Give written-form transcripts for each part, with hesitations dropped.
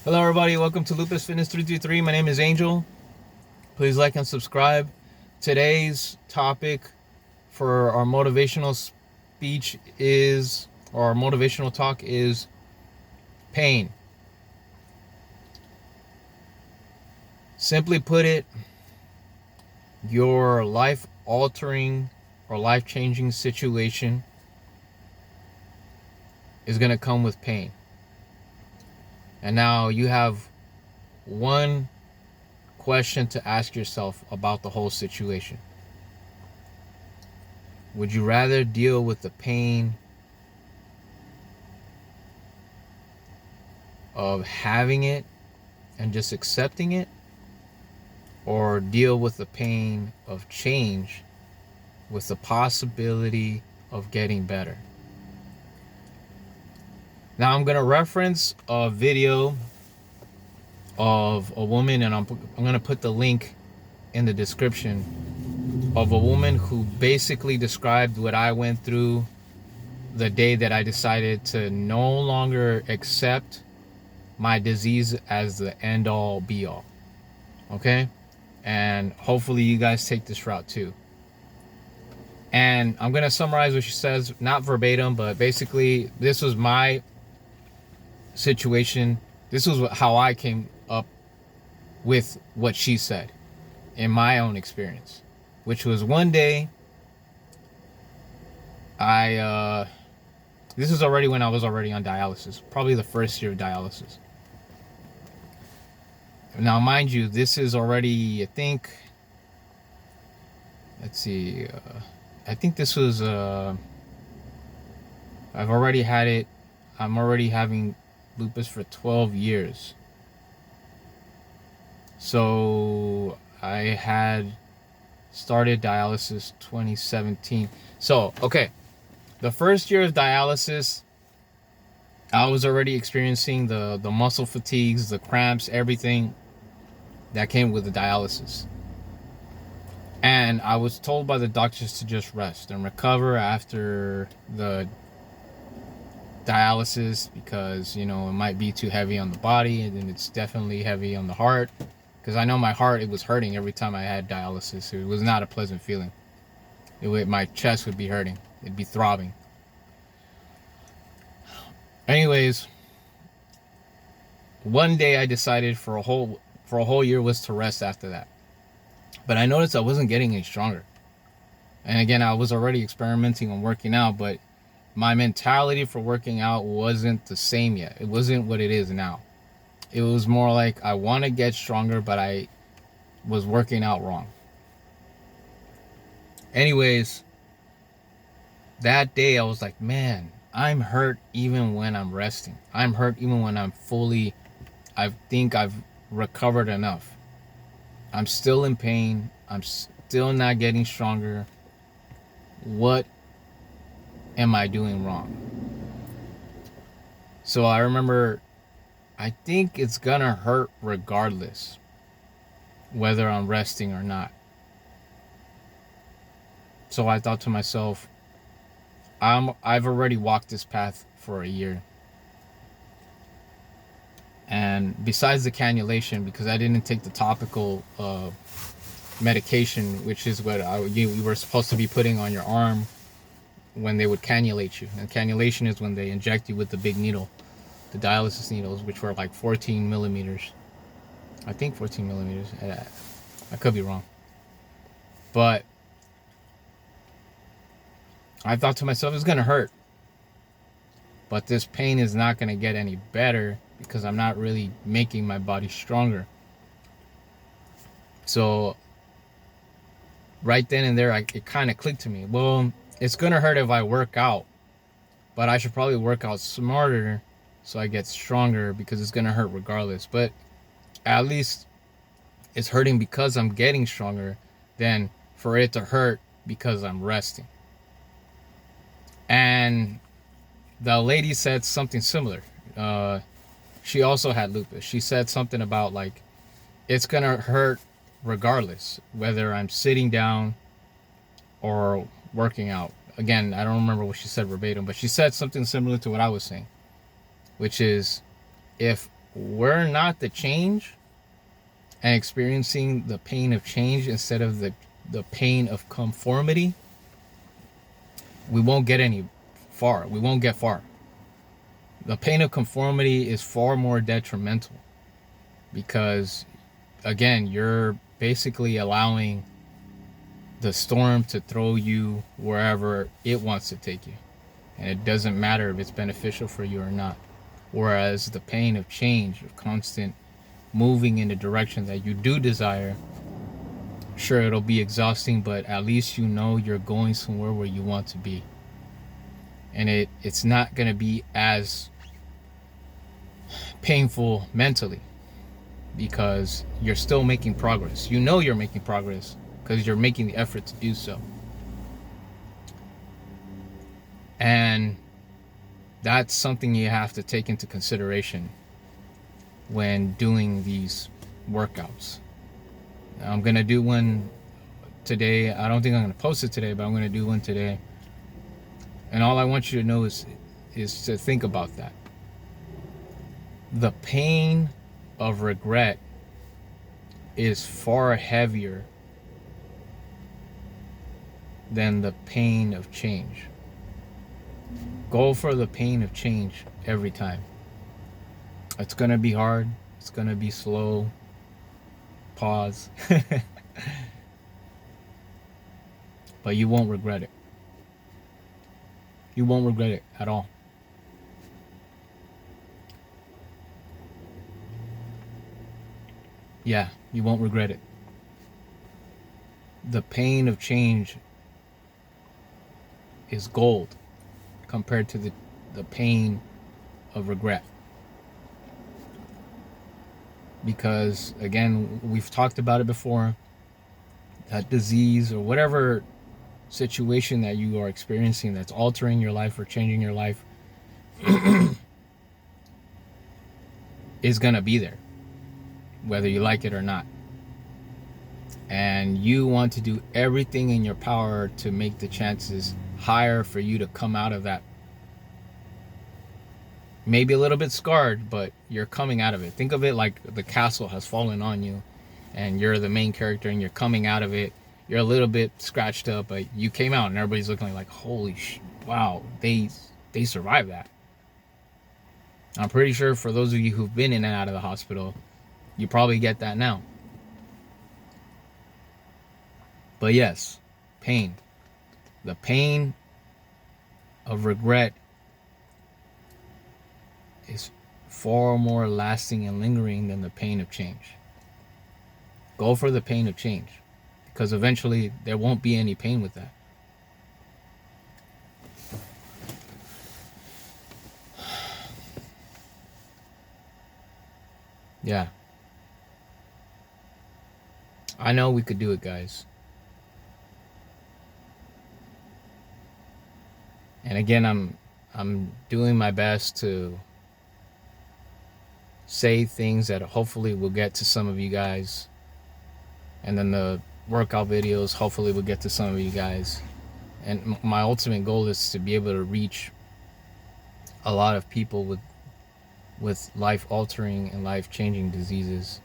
Hello everybody, welcome to Lupus Fitness 333. My name is Angel. Please like and subscribe. Today's topic for our motivational speech is, or our motivational talk is pain. Simply put it, your life altering or life changing situation is going to come with pain. And now you have one question to ask yourself about the whole situation. Would you rather deal with the pain of having it and just accepting it, or deal with the pain of change with the possibility of getting better? Now I'm going to reference a video of a woman, and I'm going to put the link in the description, of a woman who basically described what I went through the day that I decided to no longer accept my disease as the end all be all. Okay? And hopefully you guys take this route too. And I'm going to summarize what she says, not verbatim, but basically this was my situation. This was how I came up with what she said in my own experience, which was one day this is already when I was already on dialysis, probably the first year of dialysis. Now, mind you, this is already, I think, let's see, I think this was, I've already had it, I'm already having lupus for 12 years. So I had started dialysis 2017. So, okay, the first year of dialysis, I was already experiencing the muscle fatigues, the cramps, everything that came with the dialysis. And I was told by the doctors to just rest and recover after the dialysis because, you know, it might be too heavy on the body, and then it's definitely heavy on the heart. Because I know my heart, it was hurting every time I had dialysis. It was not a pleasant feeling. My chest would be hurting. It'd be throbbing. Anyways, one day I decided for a whole year was to rest after that. But I noticed I wasn't getting any stronger. And again, I was already experimenting on working out, but my mentality for working out wasn't the same yet. It wasn't what it is now. It was more like I want to get stronger, but I was working out wrong. Anyways, that day I was like, man, I'm hurt even when I'm resting. I'm hurt even when I think I've recovered enough. I'm still in pain. I'm still not getting stronger. What am I doing wrong? So I remember, I think it's gonna hurt regardless whether I'm resting or not. So I thought to myself, I've already walked this path for a year. And besides the cannulation, because I didn't take the topical medication, which is what you were supposed to be putting on your arm when they would cannulate you. And cannulation is when they inject you with the big needle, the dialysis needles, which were like 14 millimeters. I think 14 millimeters. I could be wrong. But I thought to myself, it's going to hurt. But this pain is not going to get any better because I'm not really making my body stronger. So right then and there, it kind of clicked to me. Well, it's going to hurt if I work out, but I should probably work out smarter so I get stronger, because it's going to hurt regardless. But at least it's hurting because I'm getting stronger than for it to hurt because I'm resting. And the lady said something similar. She also had lupus. She said something about like, it's going to hurt regardless whether I'm sitting down or working out. Again, I don't remember what she said verbatim, but she said something similar to what I was saying, which is, if we're not the change and experiencing the pain of change instead of the pain of conformity, we won't get any far. We won't get far. The pain of conformity is far more detrimental because, again, you're basically allowing the storm to throw you wherever it wants to take you. And it doesn't matter if it's beneficial for you or not. Whereas the pain of change, of constant moving in the direction that you do desire, sure, it'll be exhausting, but at least you know you're going somewhere where you want to be. And it's not going to be as painful mentally because you're still making progress. You know you're making progress because you're making the effort to do so. And that's something you have to take into consideration when doing these workouts. I'm going to do one today. I don't think I'm going to post it today, but I'm going to do one today. And all I want you to know is to think about that. The pain of regret is far heavier than the pain of change. Go for the pain of change every time. It's going to be hard. It's going to be slow. Pause. But you won't regret it. You won't regret it at all. Yeah, you won't regret it. The pain of change is gold compared to the pain of regret. Because, again, we've talked about it before, that disease or whatever situation that you are experiencing that's altering your life or changing your life is going to be there, whether you like it or not. And you want to do everything in your power to make the chances higher for you to come out of that. Maybe a little bit scarred, but you're coming out of it. Think of it like the castle has fallen on you and you're the main character and you're coming out of it. You're a little bit scratched up, but you came out and everybody's looking like, holy wow, they survived that. I'm pretty sure for those of you who've been in and out of the hospital, you probably get that now. But yes, pain. The pain of regret is far more lasting and lingering than the pain of change. Go for the pain of change, because eventually there won't be any pain with that. Yeah. I know we could do it, guys. And again, I'm doing my best to say things that hopefully will get to some of you guys. And then the workout videos hopefully will get to some of you guys. And my ultimate goal is to be able to reach a lot of people with life-altering and life-changing diseases,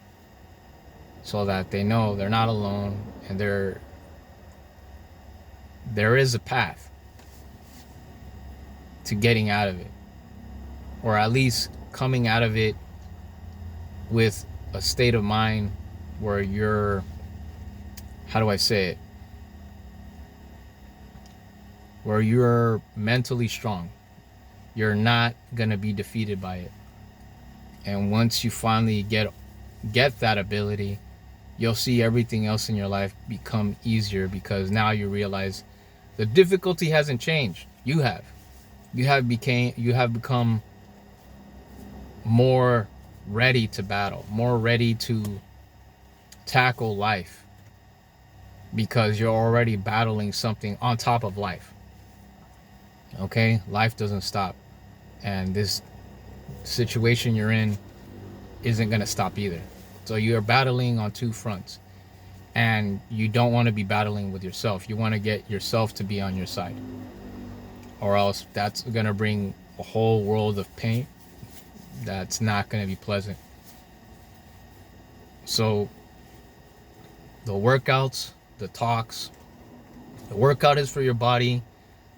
so that they know they're not alone and there is a path to getting out of it, or at least coming out of it with a state of mind where you're, how do I say it, where you're mentally strong. You're not gonna be defeated by it. And once you finally get that ability, you'll see everything else in your life become easier, because now you realize the difficulty hasn't changed. You have become more ready to battle, more ready to tackle life, because you're already battling something on top of life. Okay? Life doesn't stop. And this situation you're in isn't going to stop either. So you're battling on two fronts. And you don't want to be battling with yourself. You want to get yourself to be on your side, or else that's going to bring a whole world of pain, that's not going to be pleasant. So the workouts, the talks, the workout is for your body.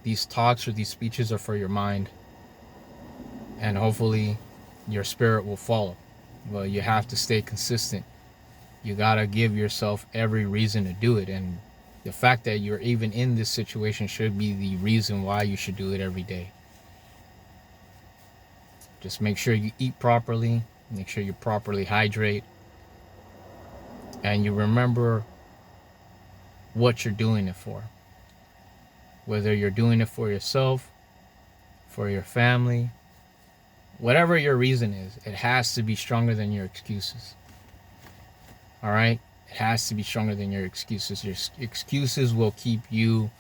These talks or these speeches are for your mind. And hopefully your spirit will follow. But you have to stay consistent. You got to give yourself every reason to do it. And the fact that you're even in this situation should be the reason why you should do it every day. Just make sure you eat properly. Make sure you properly hydrate. And you remember what you're doing it for. Whether you're doing it for yourself, for your family, whatever your reason is, it has to be stronger than your excuses. All right? It has to be stronger than your excuses. Your excuses will keep you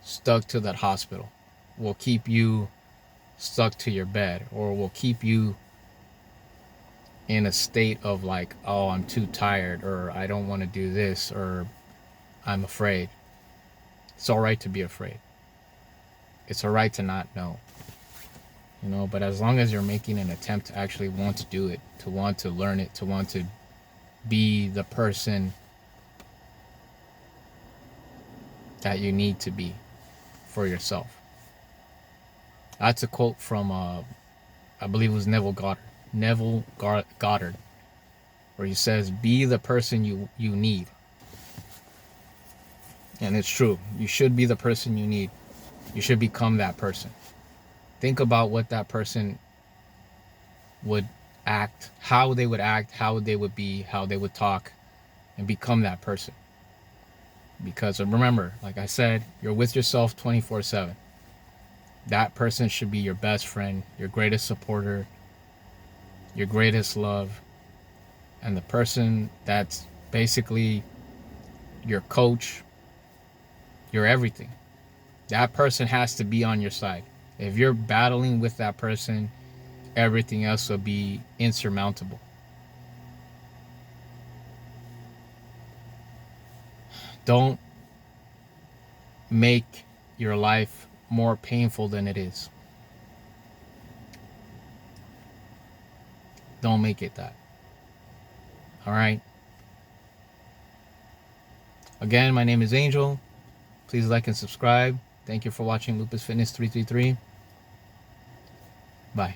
stuck to that hospital, will keep you stuck to your bed, or will keep you in a state of like, oh, I'm too tired, or I don't want to do this, or I'm afraid. It's all right to be afraid. It's all right to not know. You know, but as long as you're making an attempt to actually want to do it, to want to learn it, to want to be the person that you need to be for yourself. That's a quote from, I believe it was Neville Goddard, where he says, be the person you need. And it's true. You should be the person you need. You should become that person. Think about what that person would act, how they would act, how they would be, how they would talk, and become that person. Because remember, like I said, you're with yourself 24/7. That person should be your best friend, your greatest supporter, your greatest love, and the person that's basically your coach, your everything. That person has to be on your side. If you're battling with that person, everything else will be insurmountable. Don't make your life more painful than it is. Don't make it that. All right? Again, my name is Angel. Please like and subscribe. Thank you for watching Lupus Fitness 333. Bye.